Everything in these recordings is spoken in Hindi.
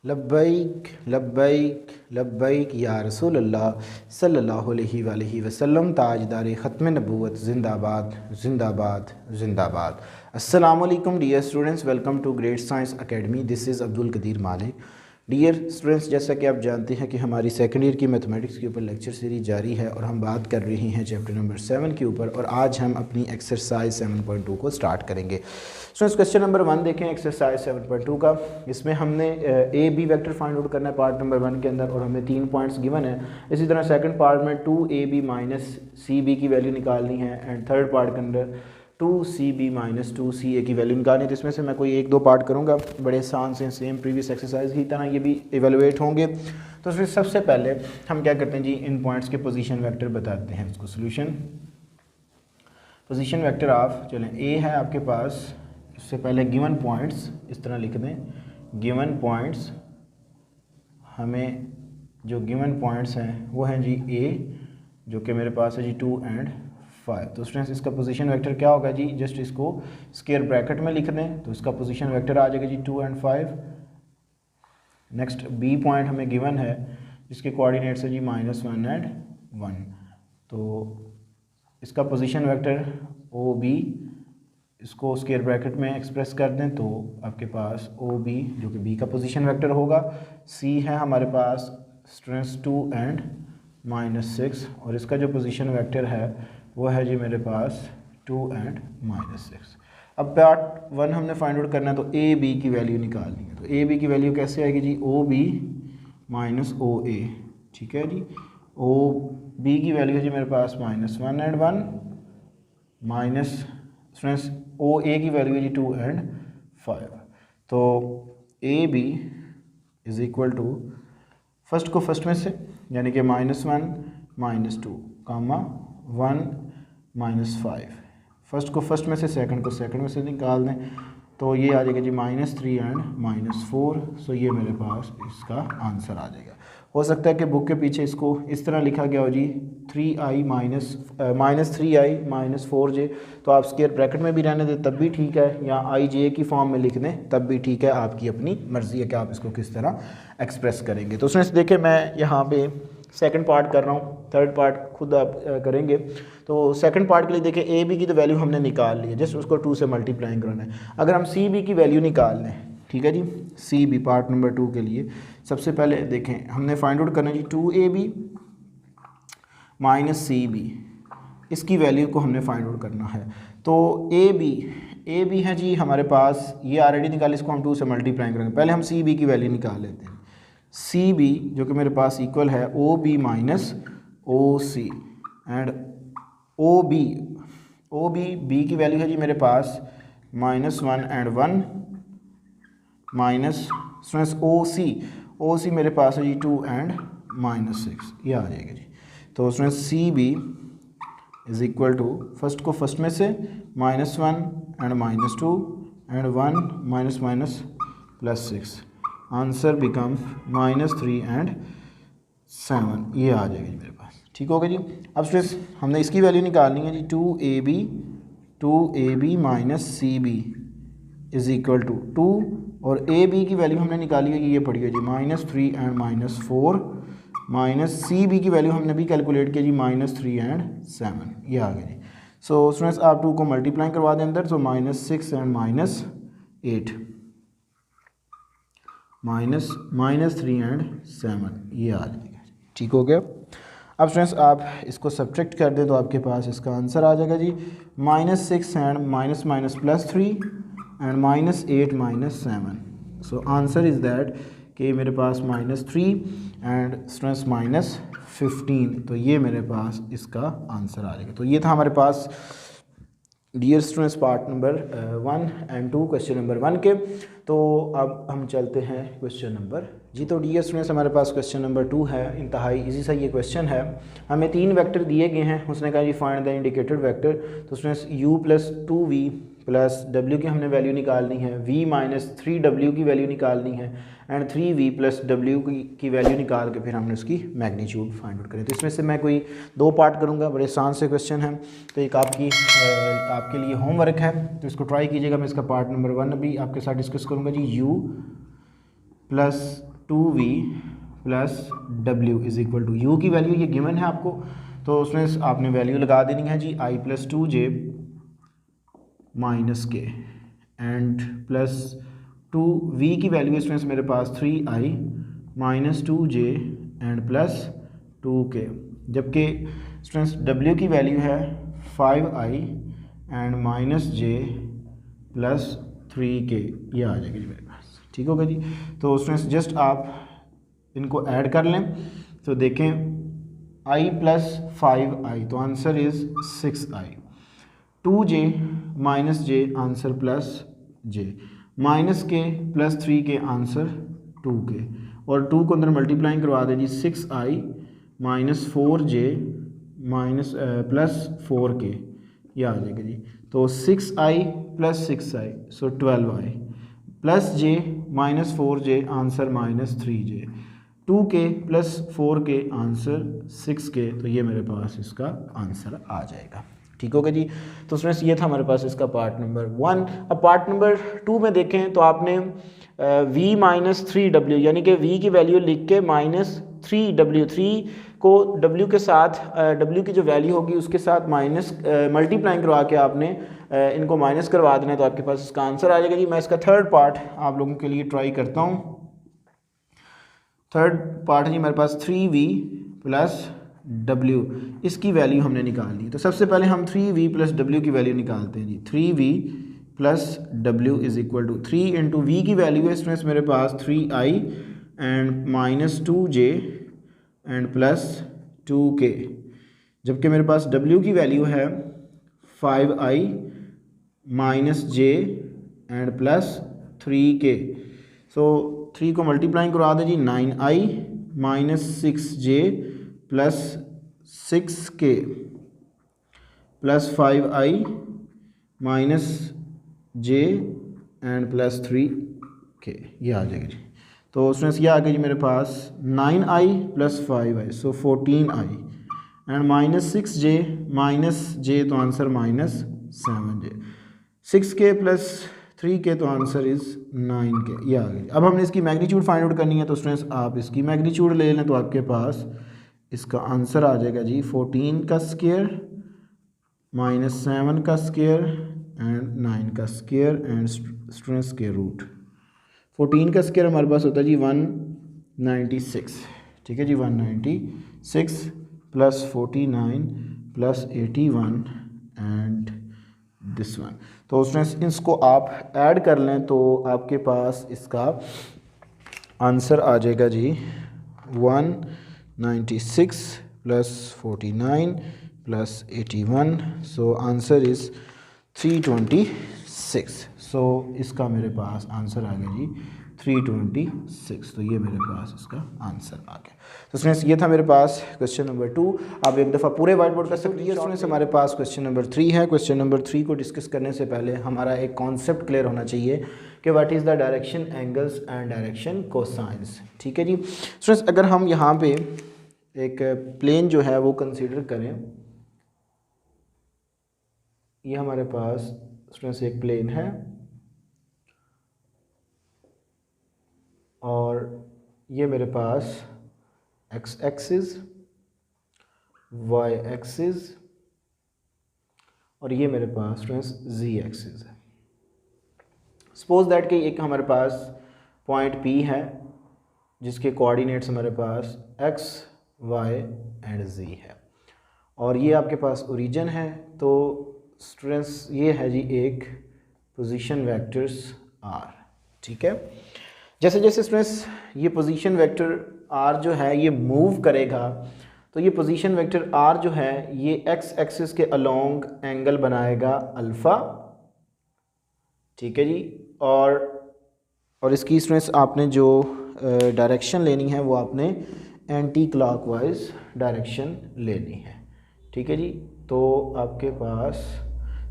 लब्बैक लब्बैक लब्बैक या रसूल अल्लाह सल्लल्लाहु अलैहि वसल्लम। ताजदार ख़त्म नबूवत ज़िंदाबाद ज़िंदाबाद ज़िंदाबाद। अस्सलामु अलैकुम dear students, welcome to great science academy. This is Abdul Qadir Malik. Dear students, जैसा कि आप जानते हैं कि हमारी सेकेंड ईयर की मैथमेटिक्स के ऊपर लेक्चर सीरीज जारी है और हम बात कर रहे हैं चैप्टर नंबर 7 के ऊपर, और आज हम अपनी एक्सरसाइज 7.2 को स्टार्ट करेंगे। स्टूडेंट्स, क्वेश्चन नंबर 1 देखें एक्सरसाइज 7.2 का। इसमें हमने A B vector find out करना है पार्ट नंबर 1 के अंदर, और हमें 3 पॉइंट्स गिवन है। इसी तरह सेकंड पार्ट में 2ab माइनस सी बी की वैल्यू निकालनी है, एंड थर्ड पार्ट के अंदर 2cb माइनस 2ca की वैल्यू निकालनी है। तो इसमें से मैं कोई एक दो पार्ट करूंगा, बड़े आसान से, सेम प्रीवियस एक्सरसाइज की तरह ये भी इवेलुएट होंगे। तो फिर सबसे पहले हम क्या करते हैं जी, इन पॉइंट्स के पोजीशन वेक्टर बताते हैं इसको। सोल्यूशन पोजीशन वेक्टर ऑफ, चलें ए है आपके पास, उससे पहले गिवन पॉइंट्स इस तरह लिख दें। गिवन पॉइंट्स, हमें जो गिवन पॉइंट्स हैं वो हैं जी ए, जो कि मेरे पास है जी 2 and 5। तो स्टूडेंट्स, इसका पोजीशन वेक्टर क्या होगा जी, जस्ट इसको स्क्वायर ब्रैकेट में लिख दें तो इसका पोजीशन वेक्टर आ जाएगा जी 2 and 5। नेक्स्ट बी पॉइंट हमें गिवन है जिसके कोऑर्डिनेट्स है जी -1 and 1। तो इसका पोजीशन वेक्टर ओ बी, इसको स्क्वायर ब्रैकेट में एक्सप्रेस कर दें तो आपके पास ओ बी जो कि बी का पोजीशन वेक्टर होगा। सी है हमारे पास स्टूडेंट्स 2 and -6, और इसका जो पोजीशन वेक्टर है वो है जी मेरे पास 2 and -6। अब पार्ट 1 हमने फाइंड आउट करना है, तो ए बी की वैल्यू निकालनी है। तो ए बी की वैल्यू कैसे आएगी जी, ओ बी माइनस ओ ए। ठीक है जी, ओ बी की वैल्यू है जी मेरे पास -1 and 1 minus students O A की वैल्यू है जी 2 and 5। तो A B is equal to, first को फर्स्ट में से यानी कि -1 -2 कामा 1 -5, फर्स्ट को फर्स्ट में से सेकंड को सेकंड में से निकाल दें तो ये आ जाएगा जी -3 and -4। सो ये मेरे पास इसका आंसर आ जाएगा। हो सकता है कि बुक के पीछे इसको इस तरह लिखा गया हो जी 3i -3i -4j, तो आप स्क्वायर ब्रैकेट में भी रहने दें तब भी ठीक है, या i j की फॉर्म में लिख दें तब भी ठीक है। आपकी अपनी मर्ज़ी है कि आप इसको किस तरह एक्सप्रेस करेंगे। तो उसमें से देखें, मैं यहाँ पे सेकंड पार्ट कर रहा हूँ, थर्ड पार्ट खुद आप करेंगे। तो सेकंड पार्ट के लिए देखें, ए बी की तो वैल्यू हमने निकाल ली है, जस्ट उसको 2 से मल्टीप्लाई करना है। अगर हम सी बी की वैल्यू निकाल लें, ठीक है जी, सी बी पार्ट नंबर 2 के लिए सबसे पहले देखें हमने फाइंड आउट करना है जी 2ab माइनस सी बी, इसकी वैल्यू को हमने फाइंड आउट करना है। तो ए बी है जी हमारे पास, ये ऑलरेडी निकाल, इसको हम 2 से मल्टीप्लाई करेंगे। पहले हम सी बी की वैल्यू निकाल लेते हैं। सी बी जो कि मेरे पास इक्वल है O B minus O C, and O B B की वैल्यू है जी मेरे पास -1 and 1 minus students O C मेरे पास है जी 2 and -6, ये आ जाएगा जी। तो students C B is equal to, first को फर्स्ट में से -1 and -2 and 1 -6, answer become -3 and 7, ये आ जाएगा जी मेरे पास। ठीक होगा जी। अब स्टूडेंट्स हमने इसकी वैल्यू निकालनी है जी 2ab minus C B is equal to 2, और ए बी की वैल्यू हमने निकाली है कि ये पड़ी है जी -3 and -4, माइनस सी बी की वैल्यू हमने भी कैलकुलेट किया जी -3 and 7, ये आ गया जी। सो स्टूडेंट्स आप 2 को मल्टीप्लाई करवा दें अंदर, तो -6 and -8 -3 and 7, ये आ जाएगा। ठीक हो गया। अब स्टूडेंट्स आप इसको सब्ट्रैक्ट कर दें तो आपके पास इसका आंसर आ जाएगा जी -6 and -3 and -8 -7। So answer is that कि मेरे पास -3 एंड स्टूडेंट्स -15, तो ये मेरे पास इसका आंसर आ जाएगा। तो ये था हमारे पास dear students part number 1 and 2 question number 1 के। तो अब हम चलते हैं क्वेश्चन नंबर जी। तो डियर स्टूडेंट्स हमारे पास क्वेश्चन नंबर 2 है, इंतहाई इजी सा ये क्वेश्चन है। हमें 3 वेक्टर दिए गए हैं, उसने कहा जी फाइंड द इंडिकेटेड वेक्टर। तो स्टूडेंट्स u + 2v + w की हमने वैल्यू निकालनी है, v - 3w की वैल्यू निकालनी है, एंड 3v + w की वैल्यू निकाल के फिर हमने उसकी मैग्नीट्यूड फाइंड आउट करें। तो इसमें से मैं कोई 2 पार्ट करूंगा, बड़े आसान से क्वेश्चन हैं। तो एक आपके लिए होमवर्क है, तो इसको ट्राई कीजिएगा। मैं इसका पार्ट नंबर 1 अभी आपके साथ डिस्कस करूंगा जी। Plus 2v plus w is equal to u की वैल्यू ये गिवन है आपको, तो उसमें आपने वैल्यू लगा देनी है जी i plus 2j minus k and plus 2v की वैल्यू इसमें से मेरे पास 3i minus 2j and plus 2k, जबकि स्टूडेंट्स w की वैल्यू है 5i and minus j plus 3k, ये आ जाएगी जी मेरे पास। ठीक होगा जी। तो स्टूडेंट्स जस्ट आप इनको ऐड कर लें तो देखें i प्लस 5i तो answer is 6i, 2j minus j answer plus j, minus के प्लस 3k आंसर 2k, और 2 को अंदर मल्टीप्लाइंग करवा दें जी 6i minus 4j minus plus 4k, ये आ जाएगा जी। तो 6i प्लस 6i सो 12i plus j minus 4j answer minus 3j, 2k plus 4k answer 6k, तो ये मेरे पास इसका आंसर आ जाएगा। ठीक होगा जी। तो स्टूडेंट्स ये था हमारे पास इसका पार्ट नंबर 1। अब पार्ट नंबर 2 में देखें तो आपने v माइनस 3w यानी कि v की वैल्यू लिख के माइनस 3w, 3 को w के साथ w की जो वैल्यू होगी उसके साथ माइनस मल्टीप्लाइंग करवा के आपने इनको माइनस करवा देना है, तो आपके पास इसका आंसर आ जाएगा जी। मैं इसका थर्ड पार्ट आप लोगों के लिए ट्राई करता हूँ। थर्ड पार्ट है जी मेरे पास 3v प्लस w, इसकी वैल्यू हमने निकालनी है। तो सबसे पहले हम 3v प्लस w की वैल्यू निकालते हैं जी। 3v plus w is equal to 3 into v की वैल्यू है इसमें मेरे पास 3i and minus 2j and plus 2k, जबकि मेरे पास w की वैल्यू है 5i minus j and plus 3k। So 3 को मल्टीप्लाइंग करवा दें जी 9i minus 6j plus 6k plus 5i minus j and plus 3k, ये आ जाएगा जी। तो उसमें से ये आ गया जी मेरे पास 9i plus 5i so 14i and minus 6j minus j तो answer minus 7j, 6k plus 3k तो आंसर इज़ 9k, ये आ गई। अब हमने इसकी मैग्नीट्यूड फाइंड आउट करनी है, तो स्टूडेंट्स आप इसकी मैग्नीट्यूड ले लें तो आपके पास इसका आंसर आ जाएगा जी 14 का स्क्वायर माइनस 7 का स्क्वायर एंड 9 का स्क्वायर एंड स्टूडेंट्स के रूट। 14 का स्क्वायर हमारे पास होता है जी 196, ठीक है जी 196 plus 49 plus 81 and this one. तो स्टूडेंट्स इसको आप ऐड कर लें तो आपके पास इसका आंसर आ जाएगा जी 196 plus 49 plus 81, so answer is 326। सो इसका मेरे पास आंसर आ गया जी 326, तो ये मेरे पास इसका आंसर आ गया। तो स्टूडेंट्स ये था मेरे पास क्वेश्चन नंबर 2। आप एक दफ़ा पूरे वाइट बोर्ड कर सकते हैं। स्टूडेंट्स हमारे पास क्वेश्चन नंबर 3 है। क्वेश्चन नंबर 3 को डिस्कस करने से पहले हमारा एक कॉन्सेप्ट क्लियर होना चाहिए कि what is the direction angles and direction cosines. ठीक है जी स्टूडेंट्स, अगर हम यहाँ पे एक प्लेन जो है वो कंसिडर करें, ये हमारे पास स्टूडेंट्स एक प्लेन है और ये मेरे पास x एक्सिस, y एक्सिस और ये मेरे पास स्टूडेंट्स z एक्सिस है। सपोज दैट कि एक हमारे पास पॉइंट P है जिसके कोऑर्डिनेट्स हमारे पास x, y एंड z है और ये आपके पास ओरिजिन है। तो स्टूडेंट्स ये है जी एक पोजीशन वेक्टर्स r। ठीक है, जैसे जैसे स्टूडेंट्स ये पोजीशन वेक्टर r जो है ये मूव करेगा तो ये पोजीशन वेक्टर r जो है ये x एक्सिस के अलोंग एंगल बनाएगा अल्फ़ा। ठीक है जी, और इसकी स्टूडेंट्स आपने जो डायरेक्शन लेनी है वो आपने एंटी क्लॉकवाइज डायरेक्शन लेनी है। ठीक है जी, तो आपके पास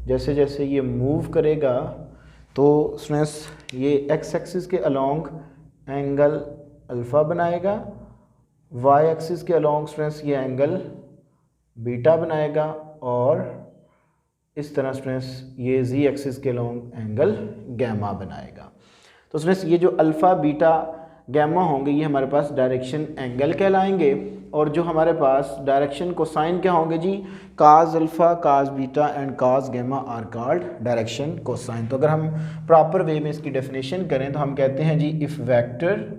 जैसे जैसे ये मूव करेगा तो स्टूडेंट्स ये x एक्सिस के अलोंग एंगल अल्फ़ा बनाएगा, y एक्सिस के अलोंग स्टूडेंट्स ये एंगल बीटा बनाएगा और इस तरह स्टूडेंट्स ये z एक्सिस के अलोंग एंगल गैमा बनाएगा। तो स्टूडेंट्स ये जो अल्फ़ा बीटा गैमा होंगे ये हमारे पास डायरेक्शन एंगल कहलाएंगे, और जो हमारे पास डायरेक्शन कोसाइन क्या होंगे जी, cos alpha, cos beta and cos gamma are called direction cosine. तो अगर हम प्रॉपर वे में इसकी डेफिनेशन करें तो हम कहते हैं जी इफ़ वेक्टर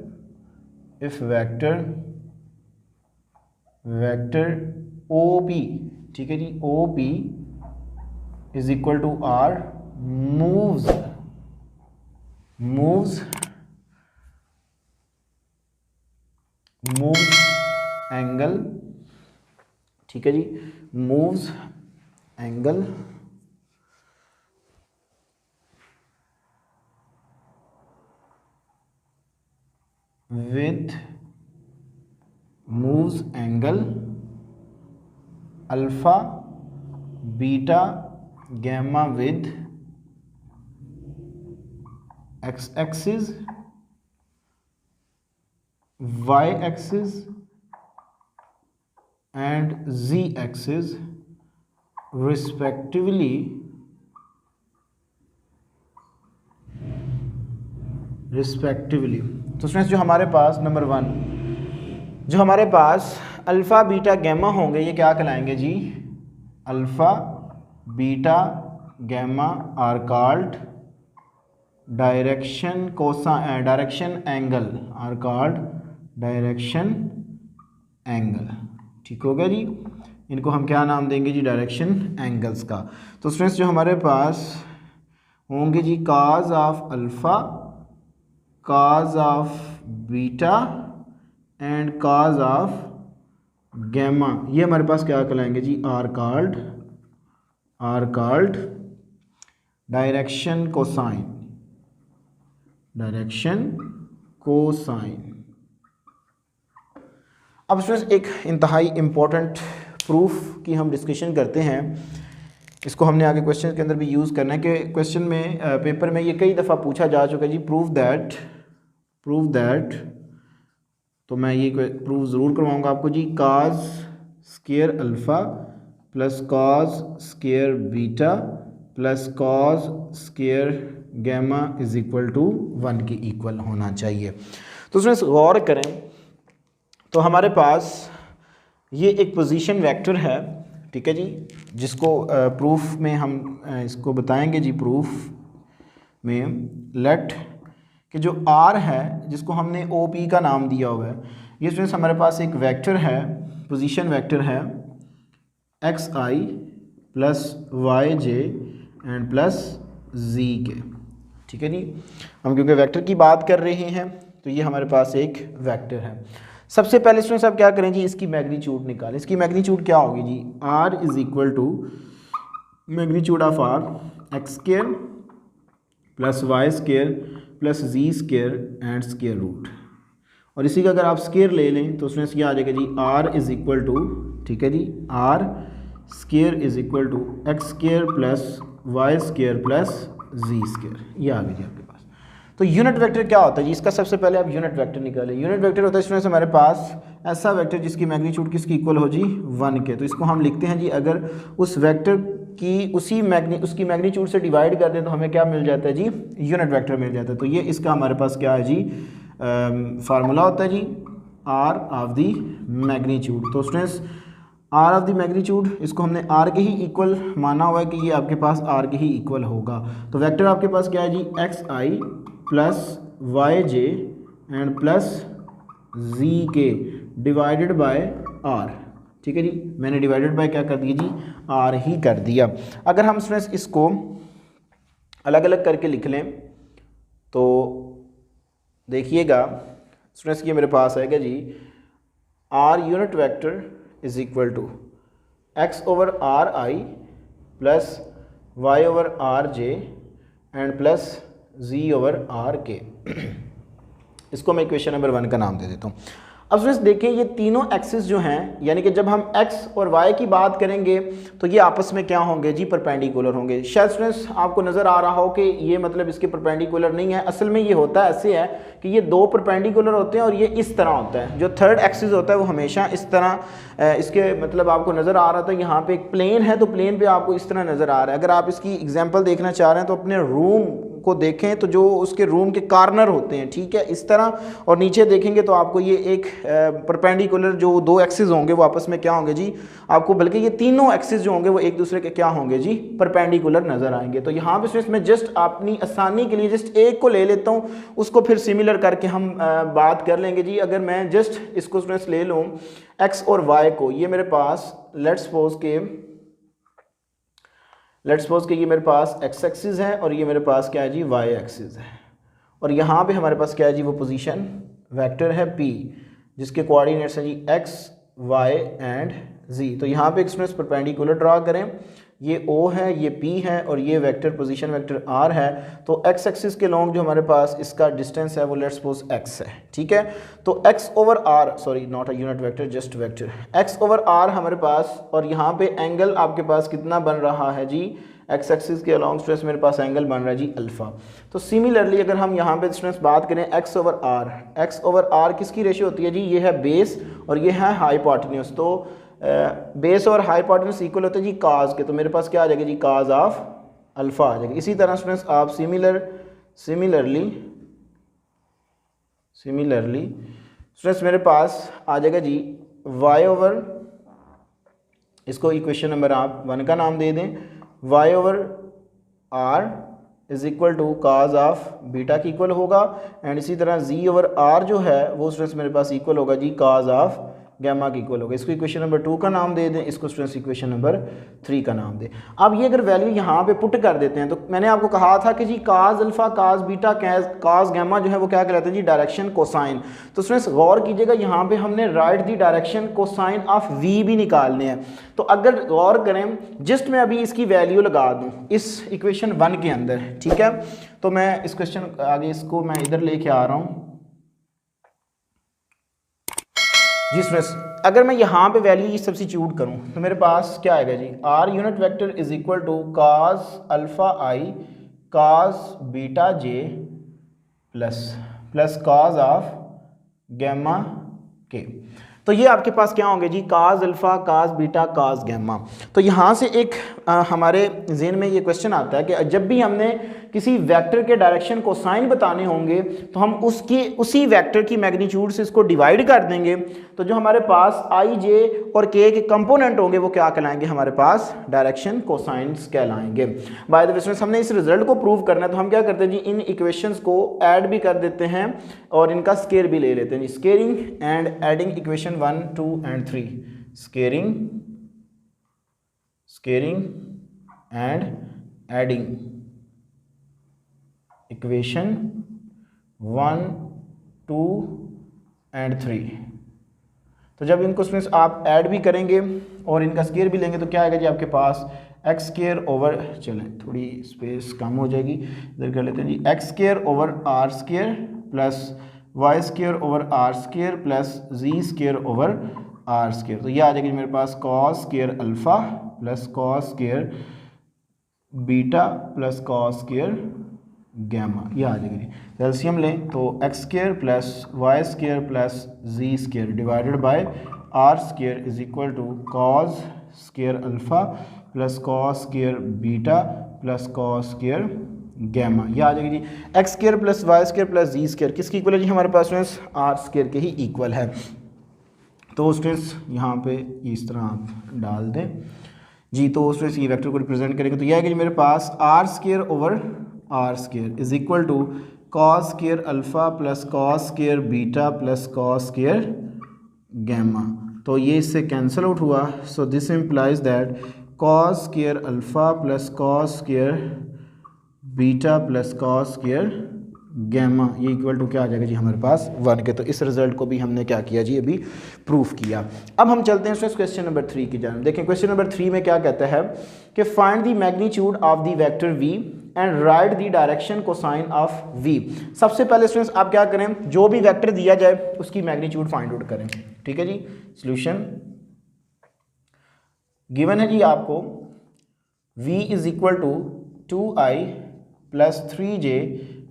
ओ पी, ठीक है जी, O P is equal to R moves angle, ठीक है जी, moves angle with moves angle alpha beta gamma with x axis, y axis and z axis respectively तो स्टूडेंट्स जो हमारे पास नंबर 1 जो हमारे पास अल्फ़ा बीटा गैमा होंगे ये क्या कहलाएंगे जी, alpha beta gamma are called direction angle are called direction angle, ठीक हो गया जी। इनको हम क्या नाम देंगे जी, डायरेक्शन एंगल्स का। तो स्टूडेंट्स जो हमारे पास होंगे जी cos of alpha, cos of beta and cos of gamma, ये हमारे पास क्या कहलाएंगे जी, आर कॉल्ड डायरेक्शन कोसाइन अब स्टूडेंट्स एक इंतहाई इम्पोर्टेंट प्रूफ की हम डिस्कशन करते हैं। इसको हमने आगे क्वेश्चन के अंदर भी यूज़ करना है कि क्वेश्चन में पेपर में ये कई दफ़ा पूछा जा चुका है जी, प्रूव दैट तो मैं ये प्रूव ज़रूर करवाऊंगा आपको जी, cos square alpha plus cos square beta plus cos square gamma is equal to 1 के इक्वल होना चाहिए। तो उसमें गौर करें तो हमारे पास ये एक पोजीशन वेक्टर है, ठीक है जी, जिसको प्रूफ में हम इसको बताएंगे जी, प्रूफ में लेट कि जो R है जिसको हमने OP का नाम दिया हुआ है, ये स्टूडेंट्स हमारे पास एक वेक्टर है, पोजीशन वेक्टर है xi plus yj and plus z के, ठीक है जी। हम क्योंकि वेक्टर की बात कर रहे हैं तो ये हमारे पास एक वेक्टर है। सबसे पहले स्टूडेंट्स आप क्या करें जी, इसकी मैग्नीट्यूड निकालें। इसकी मैग्नीट्यूड क्या होगी जी, R is equal to magnitude of R X square plus Y square plus ji square and square root, और इसी का अगर आप स्केयर ले लें तो स्टूडेंट्स ये आ जाएगा जी R इज इक्वल टू, ठीक है जी, R square is equal to X square plus Y square plus ji square, ये आ गया जी आपके पास। तो यूनिट वेक्टर क्या होता है जी, इसका सबसे पहले आप यूनिट वेक्टर निकालें। यूनिट वेक्टर होता है स्टूडेंट्स हमारे पास ऐसा वेक्टर जिसकी मैग्नीट्यूड किसकी इक्वल हो जी, 1 के। तो इसको हम लिखते हैं जी, अगर उस वेक्टर की उसकी मैग्नीट्यूड से डिवाइड कर दें तो हमें क्या मिल जाता है जी, यूनिट वेक्टर मिल जाता है। तो ये इसका हमारे पास क्या है जी, फार्मूला होता है जी, आर ऑफ दी मैग्नीट्यूड। तो students R of the magnitude इसको हमने आर के ही इक्वल माना हुआ है कि ये आपके पास आर के ही इक्वल होगा। तो वेक्टर आपके पास क्या है जी, x i plus y j and plus z k divided by are, ठीक है जी। मैंने डिवाइडेड बाय क्या कर दिया जी, आर ही कर दिया। अगर हम स्टूडेंट्स इसको अलग अलग करके लिख लें तो देखिएगा स्टूडेंट्स ये मेरे पास आएगा जी, r unit vector is equal to x over r i plus y over r j and plus z over r k. इसको मैं इक्वेशन नंबर 1 का नाम दे देता हूँ। अब स्टूडेंट्स देखिए ये तीनों एक्सिस जो हैं, यानी कि जब हम x और y की बात करेंगे तो ये आपस में क्या होंगे जी, परपेंडिकुलर होंगे। शायद स्टूडेंट्स आपको नज़र आ रहा हो कि ये मतलब इसके परपेंडिकुलर नहीं है, असल में ये होता है ऐसे है कि ये दो परपेंडिकुलर होते हैं और ये इस तरह होता है। जो थर्ड एक्सिस होता है वो हमेशा इस तरह, इसके मतलब आपको नज़र आ रहा था यहाँ पे एक प्लेन है तो प्लेन पे आपको इस तरह नज़र आ रहा है। अगर आप इसकी एग्जांपल देखना चाह रहे हैं तो अपने रूम को देखें तो जो उसके रूम के कॉर्नर होते हैं, ठीक है, इस तरह, और नीचे देखेंगे तो आपको ये एक परपेंडिकुलर जो दो एक्सिस होंगे वो आपस में क्या होंगे जी, आपको बल्कि ये तीनों एक्सिस जो होंगे वो एक दूसरे के क्या होंगे जी, परपेंडिकुलर नजर आएंगे। तो यहाँ पे मैं जस्ट अपनी आसानी के लिए जस्ट एक को ले लेता हूँ, उसको फिर सिमिलर करके हम बात कर लेंगे जी। अगर मैं जस्ट इसको ले लूँ x और y को, ये मेरे पास लेट्स सपोज के ये मेरे पास x एक्सिस है और ये मेरे पास क्या है जी, y एक्सिस है, और यहाँ पे हमारे पास क्या है जी, वो पोजीशन वेक्टर है p जिसके कोऑर्डिनेट्स हैं जी x y एंड z। तो यहाँ पे एक्सप्रेस परपेंडिकुलर ड्रा करें, ये O है, ये P है और ये वेक्टर पोजीशन वेक्टर R है। तो x एक्सिस के लॉन्ग जो हमारे पास इसका डिस्टेंस है वो लेट्स सपोज x है, ठीक है। तो x over r, sorry not a unit vector just vector, x over r हमारे पास, और यहाँ पे एंगल आपके पास कितना बन रहा है जी, x एक्सिस के अलॉन्ग स्ट्रेस मेरे पास एंगल बन रहा है जी अल्फा। तो सिमिलरली अगर हम यहाँ पे स्ट्रेस बात करें x ओवर r किसकी रेशियो होती है जी, ये है बेस और ये है हाइपोटेन्यूज। तो बेस और हाइपोटेन्यूज इक्वल होते हैं जी काज के, तो मेरे पास क्या आ जाएगा जी, काज ऑफ अल्फा आ जाएगा। इसी तरह स्टूडेंट्स आप सिमिलरली स्टूडेंट्स मेरे पास आ जाएगा जी y ओवर, इसको इक्वेशन नंबर आप 1 का नाम दे दें, y over r is equal to cos of beta की इक्वल होगा, एंड इसी तरह z ओवर r जो है वो स्टूडेंट्स मेरे पास इक्वल होगा जी काज ऑफ गैमा की इक्वल होगा। इसको इक्वेशन नंबर 2 का नाम दे दें, इसको स्टूडेंट्स इक्वेशन नंबर 3 का नाम दें। अब ये अगर वैल्यू यहाँ पे पुट कर देते हैं तो मैंने आपको कहा था कि जी cos alpha cos beta cos gamma जो है वो क्या कहलाते हैं जी, डायरेक्शन कोसाइन। तो स्टूडेंट्स गौर कीजिएगा यहाँ पे हमने right the direction cosine of v भी निकालने हैं। तो अगर गौर करें, जस्ट मैं अभी इसकी वैल्यू लगा दूँ इस इक्वेशन 1 के अंदर, ठीक है। तो मैं इस क्वेश्चन आगे इसको मैं इधर लेके आ रहा हूँ जी स्टूडेंट्स। अगर मैं यहाँ पे वैल्यू सब्स्टिट्यूट करूँ तो मेरे पास क्या आएगा जी, r unit vector is equal to cos alpha i cos beta j plus cos of gamma k। तो ये आपके पास क्या होंगे जी, cos alpha cos beta cos gamma. तो यहाँ से एक हमारे ज़हन में ये क्वेश्चन आता है कि जब भी हमने किसी वेक्टर के डायरेक्शन को साइन बताने होंगे तो हम उसी वेक्टर की मैग्नीट्यूड से इसको डिवाइड कर देंगे, तो जो हमारे पास आई जे और के कंपोनेंट होंगे वो क्या कहलाएंगे, हमारे पास डायरेक्शन कोसाइंस कहलाएंगे। बाय द वे हमने इस रिजल्ट को प्रूव करना है तो हम क्या करते हैं जी, इन इक्वेशंस को ऐड भी कर देते हैं और इनका स्केयर भी ले लेते हैं जी। Squaring and adding equation 1, 2 and 3, squaring and adding equation 1, 2 and 3। तो जब इनको स्टूडेंट्स आप ऐड भी करेंगे और इनका स्केयर भी लेंगे तो क्या आएगा जी आपके पास, एक्स स्केयर ओवर, चलें थोड़ी स्पेस कम हो जाएगी, इधर कर लेते हैं जी, x square over r square plus Y square over r square plus जी स्केयर ओवर आर स्केयर। तो ये आ जाएगी मेरे पास cos square alpha plus cos square beta plus cos square gamma, ये आ जाएगी। एलसीएम लें तो x square plus Y square plus ji square divided by r square is equal to cos square alpha plus cos square beta plus cos square gamma, ये आ जाएगी जी। X square plus Y square plus जी स्केयर किसकी इक्वल है जी, हमारे पास स्टूडेंट्स आर स्केयर के ही इक्वल है। तो स्टूडेंट्स यहाँ पे इस तरह आप डाल दें जी। तो स्टूडेंट्स ये वेक्टर को रिप्रेजेंट करेंगे तो यह है कि मेरे पास r square over r square is equal to cos square alpha plus cos square beta plus cos square gamma. तो ये इससे कैंसिल आउट हुआ, so this implies that cos square alpha plus cos square beta plus cos square gamma, ये इक्वल टू क्या आ जाएगा जी हमारे पास 1 के। तो इस रिजल्ट को भी हमने क्या किया जी, अभी प्रूफ किया। अब हम चलते हैं क्वेश्चन नंबर 3 की जानिब। देखें क्वेश्चन नंबर 3 में क्या कहता है कि find the magnitude of the vector v and right the direction cosine of v। सबसे पहले स्टूडेंट्स आप क्या करें, जो भी वेक्टर दिया जाए उसकी मैग्नीट्यूड फाइंड आउट करें, ठीक है जी। सॉल्यूशन गिवन है जी आपको v is equal to 2i plus 3j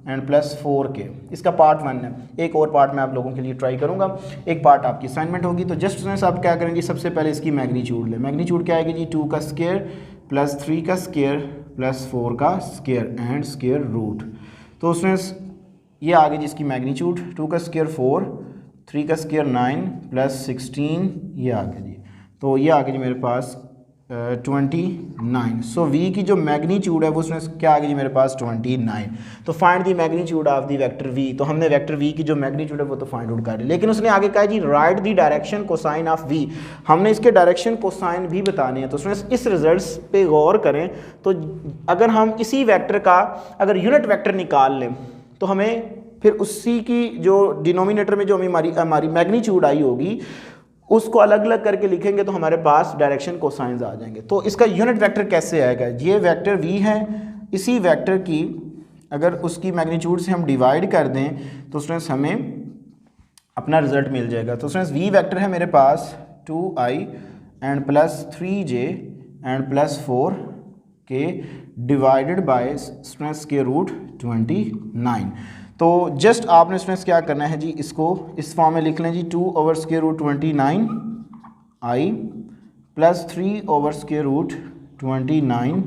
and plus 4k। इसका पार्ट 1 है, एक और पार्ट मैं आप लोगों के लिए ट्राई करूंगा, एक पार्ट आपकी असाइनमेंट होगी। तो जस्ट स्टूडेंट्स आप क्या करेंगे, सबसे पहले इसकी मैग्नीट्यूड लें। मैग्नीट्यूड क्या आएगी जी, 2 का स्क्वायर प्लस 3 का स्क्वायर प्लस 4 का स्क्वायर एंड स्क्वायर रूट। तो उसमें ये आ गई जिसकी मैग्नीट्यूड 2 का स्क्वायर 4, 3 का स्क्वायर 9 प्लस 16, ये आ गया जी। तो ये आ गया जी मेरे पास 29। सो v की जो मैग्नीट्यूड है वो उसमें क्या आ गई जी मेरे पास 29। तो find the magnitude of the vector v। तो हमने वेक्टर v की जो मैग्नीट्यूड है वो तो फाइंड आउट कर ली, लेकिन उसने आगे कहा जी write the direction cosine of v। हमने इसके डायरेक्शन कोसाइन भी बताने हैं। तो उसमें इस रिजल्ट्स पे गौर करें। तो अगर हम इसी वेक्टर का अगर यूनिट वेक्टर निकाल लें तो हमें फिर उसी की जो डिनोमिनेटर में जो हमारी मैग्नीट्यूड आई होगी उसको अलग अलग करके लिखेंगे तो हमारे पास डायरेक्शन कोसाइंस आ जाएंगे। तो इसका यूनिट वेक्टर कैसे आएगा, ये वेक्टर v है, इसी वेक्टर की अगर उसकी मैग्नीट्यूड से हम डिवाइड कर दें तो उसमें हमें अपना रिजल्ट मिल जाएगा। तो उसमें v वेक्टर है मेरे पास 2i and plus 3j and plus 4k divided by square root 29। तो जस्ट आपने स्टूडेंट्स क्या करना है जी, इसको इस फॉर्म में लिख लें जी 2 over square root 29 i plus 3 over square root 29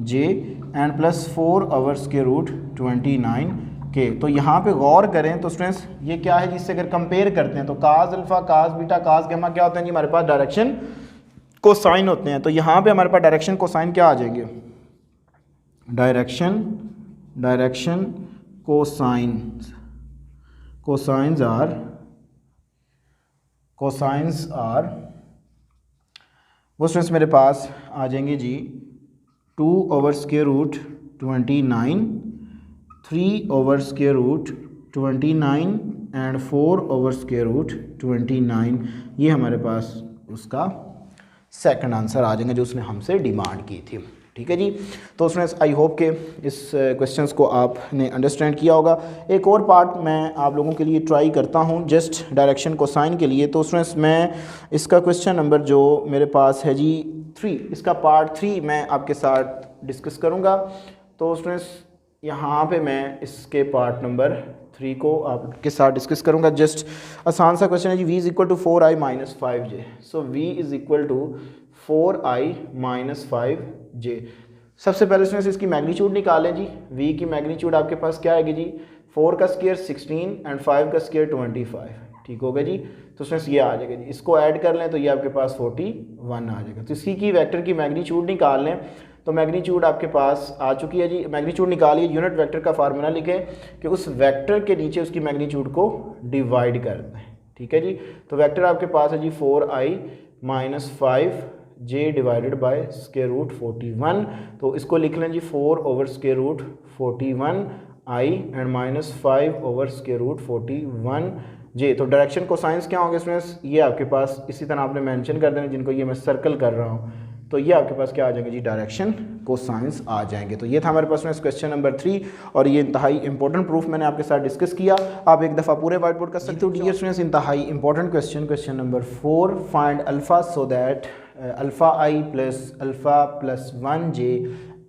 j and plus 4 over square root 29 k। तो यहाँ पे गौर करें तो स्टूडेंट्स ये क्या है जिससे अगर कंपेयर करते हैं तो काज alpha, cos beta, cos gamma क्या होते हैं जी हमारे पास डायरेक्शन कोसाइन होते हैं। तो यहाँ पे हमारे पास डायरेक्शन कोसाइन क्या आ जाएंगे, डायरेक्शन कोसाइंस आर वो स्टूडेंट्स मेरे पास आ जाएंगे जी 2 over square root 29, 3 over square root 29 and 4 over square root 29। ये हमारे पास उसका सेकंड आंसर आ जाएंगे जो उसने हमसे डिमांड की थी। ठीक है जी। तो उसमें आई होप के इस क्वेश्चंस को आपने अंडरस्टैंड किया होगा। एक और पार्ट मैं आप लोगों के लिए ट्राई करता हूं जस्ट डायरेक्शन कोसाइन के लिए। तो उसमें मैं इसका क्वेश्चन नंबर जो मेरे पास है जी 3, इसका पार्ट 3 मैं आपके साथ डिस्कस करूंगा। तो उसमें यहाँ पे मैं इसके पार्ट नंबर 3 को आपके साथ डिस्कस करूंगा। जस्ट आसान सा क्वेश्चन है जी, v is equal to 4i minus 5j। So v is equal to 4i minus 5j। सबसे पहले इसमें से इसकी मैग्नीट्यूड निकालें जी। v की मैग्नीट्यूड आपके पास क्या आएगी जी, 4 का स्क्वायर 16 एंड 5 का स्क्वायर 25। ठीक होगा जी। तो उसमें ये आ जाएगा जी, इसको ऐड कर लें तो ये आपके पास 41 आ जाएगा। तो इसी की वेक्टर की मैग्नीट्यूड निकाल लें तो मैग्नीट्यूड आपके पास आ चुकी है जी। मैग्नीट्यूड निकालिए, यूनिट वेक्टर का फार्मूला लिखें कि उस वेक्टर के नीचे उसकी मैग्नीट्यूड को डिवाइड कर दें। ठीक है जी। तो वेक्टर आपके पास है जी 4i minus 5j divided by square root 41। तो इसको लिख लें जी 4 over square root 41i and minus 5 over square root 41j। तो डायरेक्शन को साइंस क्या होंगे इसमें, ये आपके पास इसी तरह आपने मेंशन कर देना, जिनको ये मैं सर्कल कर रहा हूँ। तो ये आपके पास क्या आ जाएंगे जी, डायरेक्शन को साइंस आ जाएंगे। तो ये था हमारे पास में क्वेश्चन नंबर 3 और ये इंतहाई इंपॉर्टेंट प्रूफ मैंने आपके साथ डिस्कस किया। आप एक दफ़ा पूरे व्हाइट बोर्ड कर सकते हो। तो डियर स्टूडेंट्स, इंतहाई important question number 4, find alpha so that alpha I plus alpha plus 1j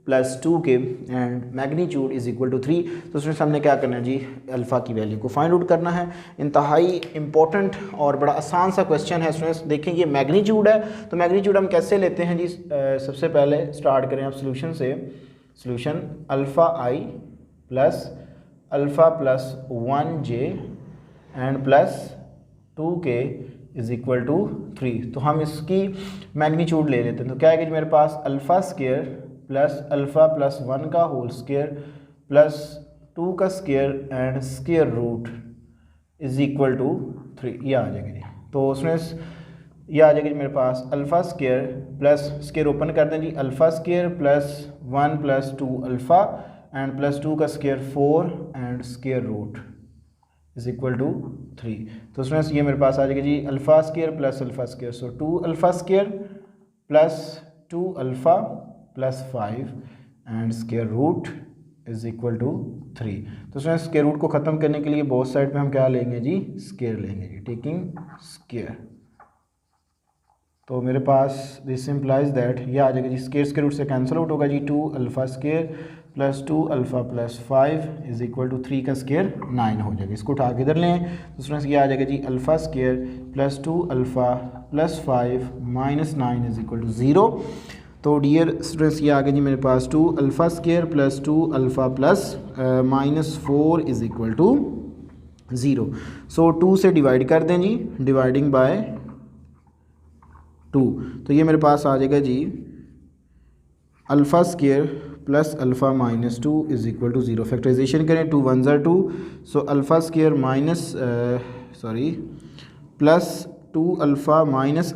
plus 2k and magnitude is equal to 3। तो उसमें हमने क्या करना है जी, अल्फ़ा की वैल्यू को फाइंड आउट करना है। इंतहाई इंपॉर्टेंट और बड़ा आसान सा क्वेश्चन है। स्टूडेंट्स देखें ये मैग्नीट्यूड है, तो मैग्नीट्यूड हम कैसे लेते हैं जी, सबसे पहले स्टार्ट करें आप सोल्यूशन से। Solution alpha I plus 1j and plus 2k is equal to 3। तो हम इसकी मैग्नीट्यूड ले लेते हैं। तो क्या है कि मेरे पास alpha square plus alpha plus 1 का होल स्क्वायर प्लस 2 का square and square root is equal to 3, ये आ जाएगा जी। तो उसमें ये आ जाएगा जी मेरे पास alpha square plus square open कर दें जी, alpha square plus 1 plus 2 alpha and plus 2 का square 4 and square root is equal to 3। तो उसमें ये मेरे पास आ जाएगा जी alpha square plus alpha square, so 2 alpha square plus 2 alpha plus 5 and square root is equal to 3। तो उसमें स्क्वायर रूट को ख़त्म करने के लिए बोथ साइड पे हम क्या लेंगे जी, स्क्वायर लेंगे जी, टेकिंग स्क्वायर। तो मेरे पास दिस इम्प्लाइज दैट ये आ जाएगा जी, स्क्वायर रूट से कैंसिल आउट होगा जी, 2 alpha square plus 2 alpha plus 5 is equal to 3 का स्क्वायर 9 हो जाएगा। इसको उठा के इधर लें तो उसमें ये आ जाएगा जी alpha square plus 2 alpha plus 5 minus 9 is equal to 0। तो डियर स्टूडेंट्स ये आ गया जी मेरे पास 2 alpha square plus 2 alpha plus -4 is equal to 0। So 2 से डिवाइड कर दें जी, डिवाइडिंग बाय 2, तो ये मेरे पास आ जाएगा जी alpha square plus alpha minus 2 is equal to 0। Factorization करें, 2 1 ज़ा 2, so alpha square plus 2 alpha minus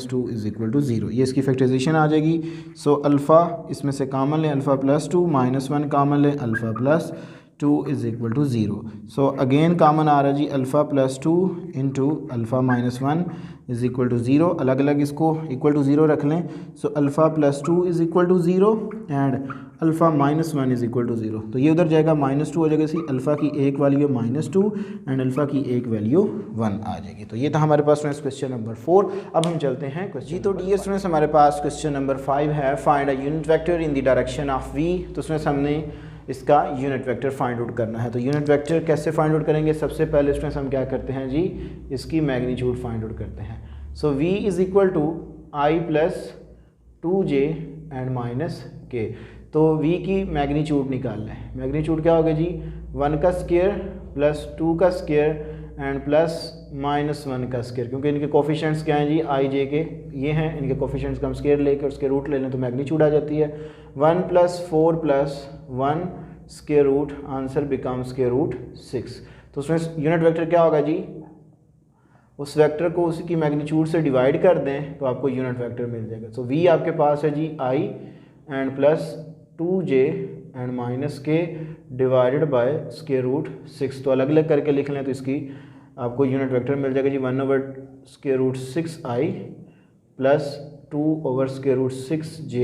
2 is equal to 0। ये इसकी फैक्टराइजेशन आ जाएगी। सो अल्फ़ा इसमें से कामन लें, अल्फ़ा प्लस 2 -1 कामन लें, alpha plus 2 is equal to 0। So again common आ रहा है जी alpha plus 2 into alpha -1 is equal to 0। अलग अलग इसको इक्वल टू 0 रख लें। So alpha plus 2 is equal to 0 and alpha -1 is equal to 0। तो ये उधर जाएगा -2 हो जाएगा, इसी अल्फ़ा की एक वैल्यू -2 एंड अल्फ़ा की एक वैल्यू 1 आ जाएगी। तो ये था हमारे पास स्टूडेंट्स क्वेश्चन नंबर 4। अब हम चलते हैं क्वेश्चन जी। तो डियर स्टूडेंट्स हमारे पास क्वेश्चन नंबर 5 है, find a unit vector in the direction of v। तो स्टूडेंट्स हमने इसका यूनिट वेक्टर फाइंड आउट करना है। तो यूनिट वेक्टर कैसे फाइंड आउट करेंगे? सबसे पहले स्टूडेंट्स हम क्या करते हैं जी, इसकी मैग्नीट्यूड फाइंड आउट करते हैं। So v is equal to i plus 2j and minus k। तो v की मैग्नीट्यूड निकालना है। मैग्नीट्यूड क्या होगा जी, 1 का स्क्वायर प्लस 2 का स्क्वायर एंड प्लस -1 का स्क्वायर, क्योंकि इनके कोफिशिएंट्स क्या हैं जी, i j के ये हैं। इनके कोफिशिएंट्स का हम स्क्वायर लेकर उसके रूट ले लें तो मैग्नीट्यूड आ जाती है। 1 + 4 + 1 square root, answer become square root 6। तो उसमें यूनिट वेक्टर क्या होगा जी, उस वेक्टर को उसकी मैग्नीट्यूड से डिवाइड कर दें तो आपको यूनिट वेक्टर मिल जाएगा। तो v आपके पास है जी i and plus 2j and minus k divided by square root 6। तो अलग अलग करके लिख लें तो इसकी आपको यूनिट वेक्टर मिल जाएगा जी 1/√6i plus 2/√6j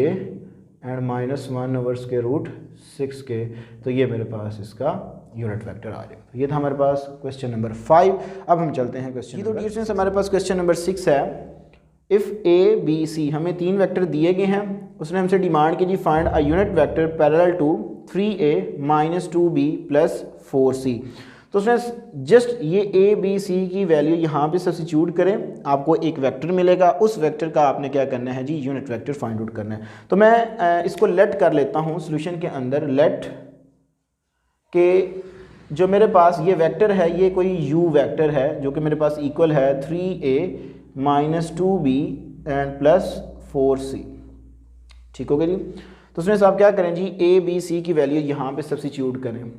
and -1/√6k। तो ये मेरे पास इसका यूनिट वेक्टर आ जाएगा। तो ये था हमारे पास क्वेश्चन नंबर 5। अब हम चलते हैं क्वेश्चन तो डियर स्टूडेंट्स हमारे पास क्वेश्चन नंबर 6 है। इफ़ ए बी सी, हमें 3 वेक्टर दिए गए हैं, उसने हमसे डिमांड की जी find a unit vector parallel to 3a - 2b + 4c। तो उसने जस्ट ये ए बी सी की वैल्यू यहाँ पे सब्स्टिट्यूट करें, आपको एक वेक्टर मिलेगा। उस वेक्टर का आपने क्या करना है जी, यूनिट वेक्टर फाइंड आउट करना है। तो मैं इसको लेट कर लेता हूँ सोल्यूशन के अंदर। लेट के जो मेरे पास ये वेक्टर है, ये कोई u वेक्टर है जो कि मेरे पास इक्वल है 3a - 2b and plus 4c। ठीक हो गया जी। तो उसमें आप क्या करें जी, a b c की वैल्यू यहाँ पे सब्स्टिट्यूट करें।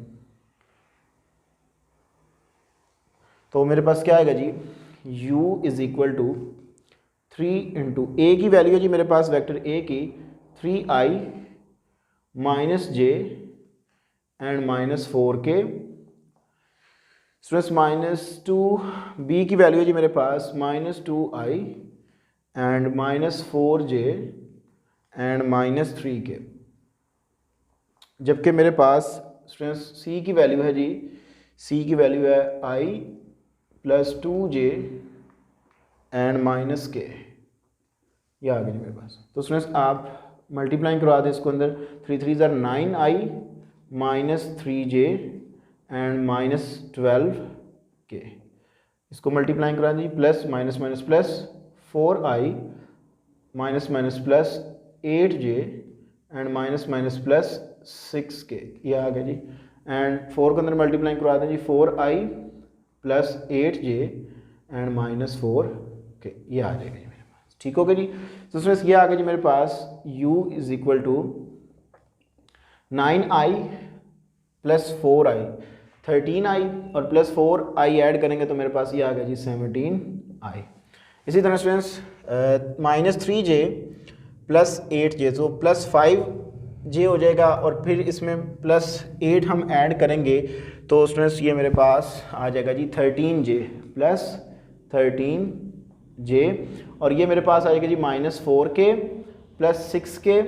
तो मेरे पास क्या आएगा जी, u is equal to 3 into a की वैल्यू है जी मेरे पास वेक्टर a की 3i - j and -4k stress -2b की वैल्यू है जी मेरे पास -2i and -4j and -3k। जबकि मेरे पास स्ट्रेस c की वैल्यू है जी, c की वैल्यू है i plus 2j and -k। ये आ गया जी मेरे पास। तो स्टूडेंट्स आप मल्टीप्लाइंग करवा दें इसको अंदर, 3 3 ज़ार 9i -3j एंड -12k। इसको मल्टीप्लाइंग करा दी, plus minus minus plus 4i minus minus plus 8j and minus minus plus 6k। ये आ गया जी। एंड 4 के अंदर मल्टीप्लाइंग करवा दें जी, 4i plus 8j and -4k। ये आ जाएगा जी मेरे पास। ठीक हो गया जी। तो स्टूडेंट्स ये आ गया जी मेरे पास u is equal to 9i plus 4i, 13i और प्लस 4i ऐड करेंगे तो मेरे पास ये आ गया जी 17i। इसी तरह स्टूडेंट्स -3j प्लस 8j, तो प्लस 5j हो जाएगा और फिर इसमें प्लस 8 हम ऐड करेंगे तो स्टूडेंट्स ये मेरे पास आ जाएगा जी 13j प्लस 13j और ये मेरे पास आ जाएगा जी -4k प्लस 6k,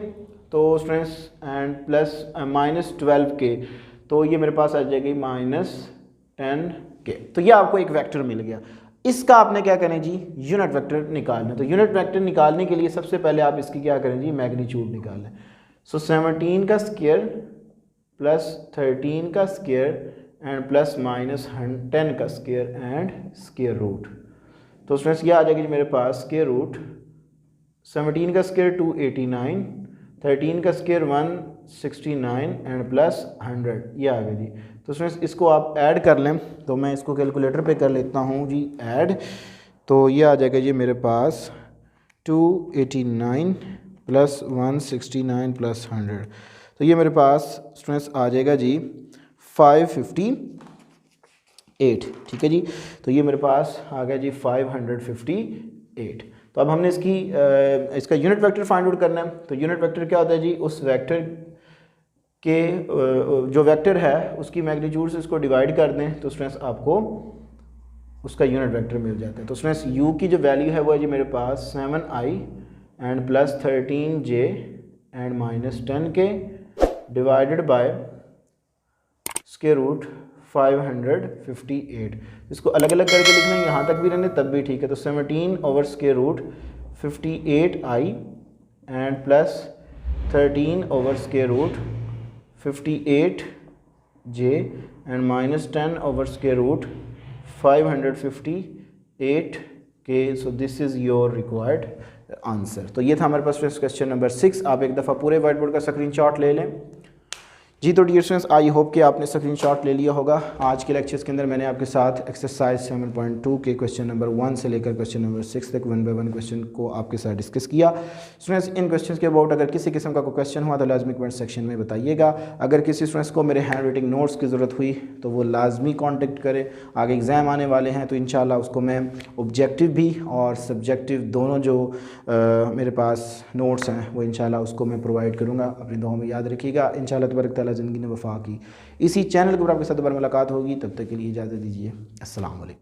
तो स्टूडेंट्स एंड प्लस -12k, तो ये मेरे पास आ जाएगी -10k। तो ये आपको एक वेक्टर मिल गया। इसका आपने क्या करें जी, यूनिट वेक्टर निकालना। तो यूनिट वेक्टर निकालने के लिए सबसे पहले आप इसकी क्या करें जी, मैग्नीट्यूड निकालें। सो 17 का स्क्वायर प्लस 13 का स्क्वायर एंड प्लस -10 का स्क्वायर एंड स्क्वायर रूट। तो स्टूडेंट्स ये आ जाएगी जी मेरे पास स्क्वायर रूट 17 का स्क्वायर 289, 13 का स्क्वायर 169 एंड प्लस 100, ये आ गया जी। तो स्टूडेंट्स इसको आप ऐड कर लें, तो मैं इसको कैलकुलेटर पे कर लेता हूँ जी ऐड। तो ये आ जाएगा जी मेरे पास 289 प्लस 169 प्लस 100, तो ये मेरे पास स्टूडेंट्स आ जाएगा जी 558, ठीक है जी। तो ये मेरे पास आ गया जी 558। तो अब हमने इसका यूनिट वेक्टर फाइंड आउट करना है। तो यूनिट वेक्टर क्या होता है जी, उस वेक्टर के जो वेक्टर है उसकी मैग्नीट्यूड से इसको डिवाइड कर दें तो स्टूडेंट्स आपको उसका यूनिट वेक्टर मिल जाता है। तो स्टूडेंट्स u की जो वैल्यू है वो है जी मेरे पास 7i and plus 13j and minus 10k divided by square root 558। इसको अलग अलग करके लिखना है, यहाँ तक भी रहने तब भी ठीक है। तो 17 over square root 58i and plus 13 over square root 58j and minus 10 over square root 558k। So this is your required answer. तो ये था हमारे पास क्वेश्चन नंबर 6। आप एक दफ़ा पूरे वाइट बोर्ड का स्क्रीनशॉट ले लें जी। तो डियर स्टूडेंट्स, आई होप कि आपने स्क्रीनशॉट ले लिया होगा। आज के लेक्चर्स के अंदर मैंने आपके साथ एक्सरसाइज 7.2 के क्वेश्चन नंबर 1 से लेकर क्वेश्चन नंबर 6 तक 1 बाय 1 क्वेश्चन को आपके साथ डिस्कस किया। स्टूडेंट्स, इन क्वेश्चंस के अबाउट अगर किसी किस्म का कोई क्वेश्चन हुआ तो लाजमी कमेंट सेक्शन में बताइएगा। अगर किसी स्टूडेंट्स को मेरे हैंड राइटिंग नोट्स की ज़रूरत हुई तो वो लाजमी कॉन्टेक्ट करे। आगे एग्ज़ाम आने वाले हैं तो इंशाल्लाह उसको मैं ऑब्जेक्टिव भी और सब्जेक्टिव दोनों जो मेरे पास नोट्स हैं वो इंशाल्लाह उसको मैं प्रोवाइड करूँगा। अपनी दुआओं में याद रखिएगा। इंशाल्लाह तबारक तआला ज़िंदगी ने वफ़ा की। इसी चैनल के ऊपर आपके साथ दोबारा मुलाकात होगी, तब तक के लिए इजाज़त दीजिए। अस्सलाम वालेकुम।